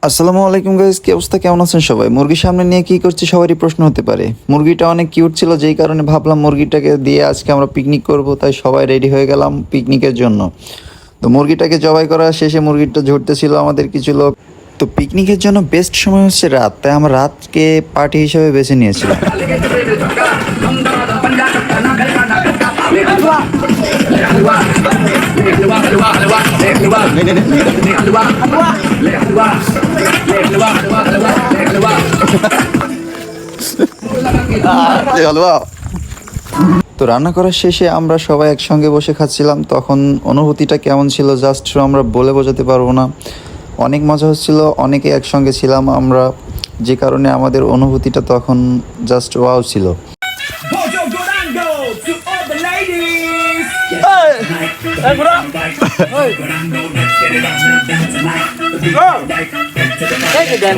আসসালামু আলাইকুম গাইস, কি অবস্থা, কেমন আছেন সবাই? মুরগির সামনে নিয়ে কি করছি সবারই প্রশ্ন হতে পারে। মুরগিটা অনেক কিউট ছিল, যেই কারণে ভাবলাম মুরগিটাকে দিয়ে আজকে আমরা পিকনিক করব, তাই সবাই রেডি হয়ে গেলাম পিকনিকের জন্য। তো মুরগিটাকে জবাই করা শেষে মুরগিটা ঝরতেছিল আমাদের কিছু লোক। তো পিকনিকের জন্য বেস্ট সময় হচ্ছে রাত, তাই আমরা রাতকে পার্টি হিসেবে বেছে নিয়েছিলাম। তো রান্না করার শেষে আমরা সবাই একসঙ্গে বসে খাচ্ছিলাম, তখন অনুভূতিটা কেমন ছিল জাস্ট আমরা বলে বোঝাতে পারবো না। অনেক মজা হচ্ছিল, অনেকে একসঙ্গে ছিলাম আমরা, যে কারণে আমাদের অনুভূতিটা তখন জাস্ট ওয়াও ছিল। Bojo Durango to all the ladies. Hey! Hey, bro! Durango, let's get it on, dance tonight. Take it then.